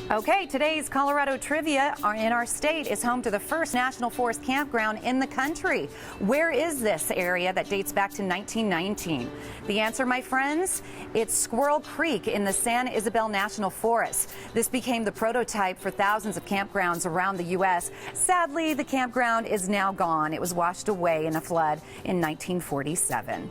Okay, today's Colorado trivia in our state is home to the first national forest campground in the country. Where is this area that dates back to 1919? The answer, my friends, it's Squirrel Creek in the San Isabel National Forest. This became the prototype for thousands of campgrounds around the U.S. Sadly, the campground is now gone. It was washed away in a flood in 1947.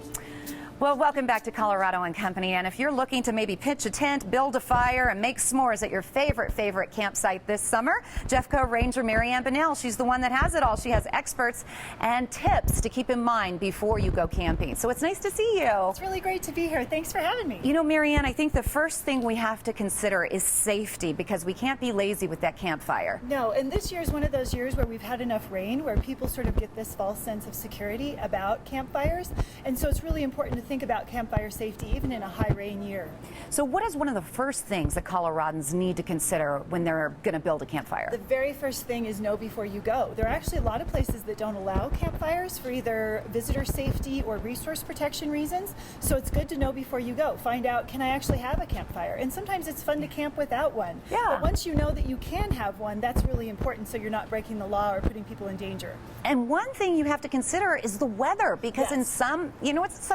Well, welcome back to Colorado and Company. And if you're looking to maybe pitch a tent, build a fire, and make s'mores at your favorite campsite this summer, Jeffco Ranger Marianne Bonnell, she's the one that has it all. She has experts and tips to keep in mind before you go camping. So it's nice to see you. It's really great to be here. Thanks for having me. You know, Marianne, I think the first thing we have to consider is safety, because we can't be lazy with that campfire. No, and this year is one of those years where we've had enough rain where people sort of get this false sense of security about campfires. And so it's really important to think about campfire safety even in a high rain year. So what is one of the first things that Coloradans need to consider when they're going to build a campfire? The very first thing is know before you go. There are actually a lot of places that don't allow campfires for either visitor safety or resource protection reasons. So it's good to know before you go. Find out, can I actually have a campfire? And sometimes it's fun to camp without one. Yeah. But once you know that you can have one, that's really important so you're not breaking the law or putting people in danger. And one thing you have to consider is the weather, because Yes. in some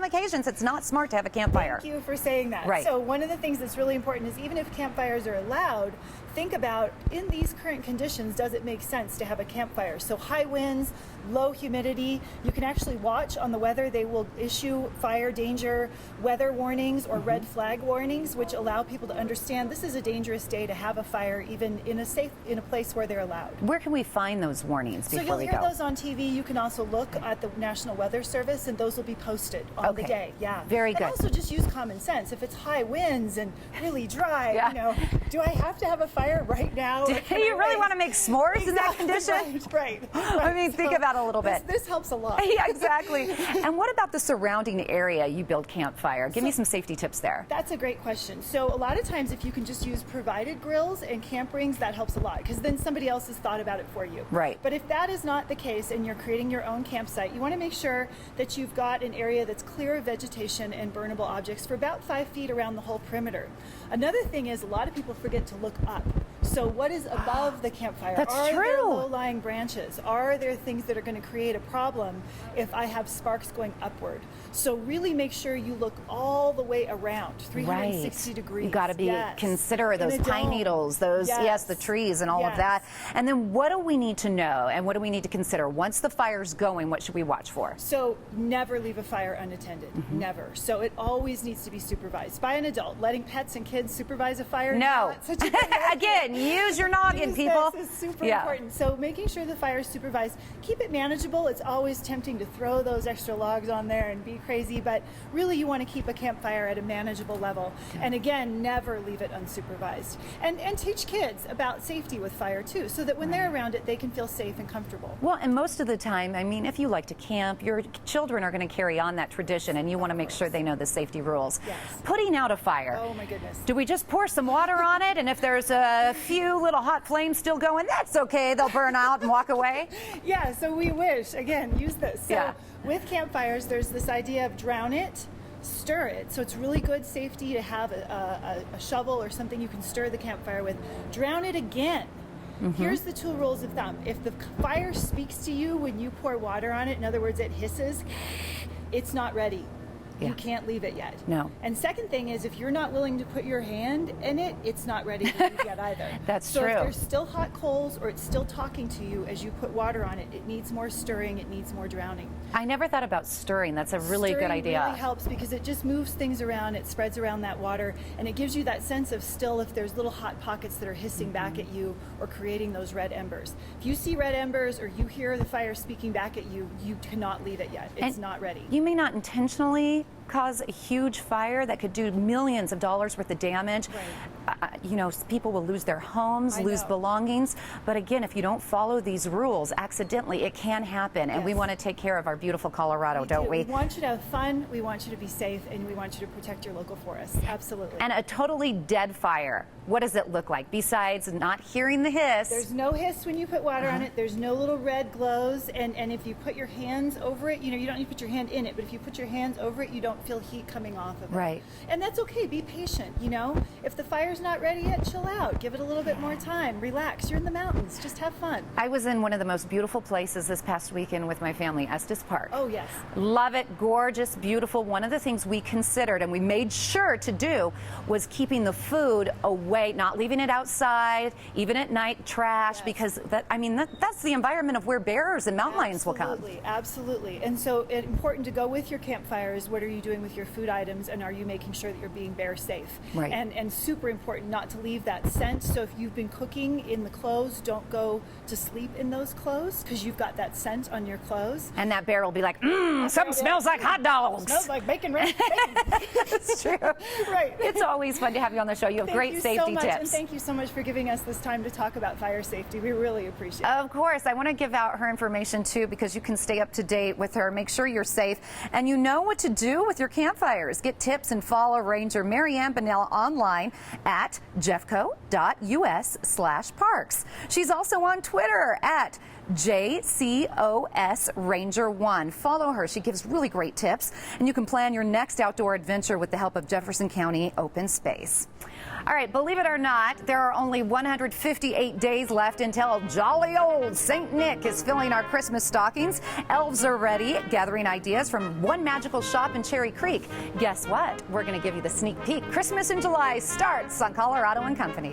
occasions it's not smart to have a campfire. Thank you for saying that. Right. So one of the things that's really important is even if campfires are allowed, think about, in these current conditions, does it make sense to have a campfire? So high winds, low humidity, you can actually watch on the weather. They will issue fire danger weather warnings or red flag warnings, which allow people to understand this is a dangerous day to have a fire, even in a place where they're allowed. Where can we find those warnings before we go? So you'll hear those on TV. You can also look at the National Weather Service, and those will be posted on the day. Yeah. Very good. And also just use common sense. If it's high winds and really dry, Yeah. you know, do I have to have a fire right now? Do you really want to make s'mores in that condition? Right. I mean, think about it a little bit. This helps a lot. Yeah, exactly. And what about the surrounding area you build campfire? Give me some safety tips there. That's a great question. So a lot of times if you can just use provided grills and camp rings, that helps a lot, because then somebody else has thought about it for you. Right. But if that is not the case and you're creating your own campsite, you want to make sure that you've got an area that's clear of vegetation and burnable objects for about 5 feet around the whole perimeter. Another thing is a lot of people forget to look up. So what is above the campfire? That's Are there true. low-lying branches? Are there things that are going to create a problem if I have sparks going upward? So really make sure you look all the way around, 360 degrees. You got to be consider those pine needles, those the trees and all of that. And then what do we need to know and what do we need to consider once the fire's going? What should we watch for? So never leave a fire unattended. Never. So it always needs to be supervised by an adult. Letting pets and kids supervise a fire. No. Not such a good idea. Again, use your noggin, people. This is super important. So making sure the fire is supervised, keep it manageable. It's always tempting to throw those extra logs on there and be crazy, but really you want to keep a campfire at a manageable level. And again, never leave it unsupervised. And teach kids about safety with fire too, so that when they're around it, they can feel safe and comfortable. Well, and most of the time, I mean, if you like to camp, your children are going to carry on that tradition, and you want to make sure they know the safety rules. Yes. Putting out a fire. Oh my goodness. Do we just pour some water on it, and if there's a few little hot flames still going, that's okay, they'll burn out and walk away? Yeah, so we wish. Again, use this. So with campfires, there's this idea of drown it, stir it. So it's really good safety to have a shovel or something you can stir the campfire with. Drown it again. Here's the 2 rules of thumb. If the fire speaks to you when you pour water on it, in other words, it hisses, it's not ready. You can't leave it yet. No. And second thing is, if you're not willing to put your hand in it, it's not ready to leave yet either. That's true. So if true. there's still hot coals or it's still talking to you as you put water on it, it needs more stirring, it needs more drowning. I never thought about stirring. That's a really good idea. Stirring really helps because it just moves things around, it spreads around that water, and it gives you that sense of still if there's little hot pockets that are hissing back at you or creating those red embers. If you see red embers or you hear the fire speaking back at you, you cannot leave it yet. It's not ready. You may not intentionally cause a huge fire that could do millions of dollars worth of damage. You know, people will lose their homes, lose belongings. But again, if you don't follow these rules, accidentally, it can happen. And we want to take care of our beautiful Colorado, don't we? We want you to have fun, we want you to be safe, and we want you to protect your local forests. Absolutely. And a totally dead fire. What does it look like besides not hearing the hiss? There's no hiss when you put water on it. There's no little red glows. And if you put your hands over it, you know, you don't need to put your hand in it, but if you put your hands over it, you don't feel heat coming off of it. Right. And that's okay. Be patient, you know. If the fire's not ready yet, chill out. Give it a little bit more time. Relax. You're in the mountains. Just have fun. I was in one of the most beautiful places this past weekend with my family, Estes Park. Oh, yes. Love it. Gorgeous, beautiful. One of the things we considered and we made sure to do was keeping the food away, not leaving it outside, even at night, trash, Yes. because that's the environment of where bears and mountain lions will come. Absolutely, absolutely. And so it's important to go with your campfires. What are you doing with your food items, and are you making sure that you're being bear safe? Right. And super important not to leave that scent. So if you've been cooking in the clothes, don't go to sleep in those clothes because you've got that scent on your clothes. And that bear will be like, something smells like hot dogs. Smells like bacon, right? Bacon. That's true. Right. It's always fun to have you on the show. You have great safety Thank you so much, tips. and thank you so much for giving us this time to talk about fire safety. We really appreciate it. Of course. I want to give out her information too because you can stay up to date with her. Make sure you're safe and you know what to do with your campfires. Get tips and follow Ranger Marianne Bonnell online at jeffco.us/parks. She's also on Twitter at JCOS Ranger 1. Follow her. She gives really great tips, and you can plan your next outdoor adventure with the help of Jefferson County Open Space. All right, believe it or not, there are only 158 days left until jolly old St. Nick is filling our Christmas stockings. Elves are ready, gathering ideas from one magical shop in Cherry Creek. Guess what? We're going to give you the sneak peek. Christmas in July starts on Colorado and Company.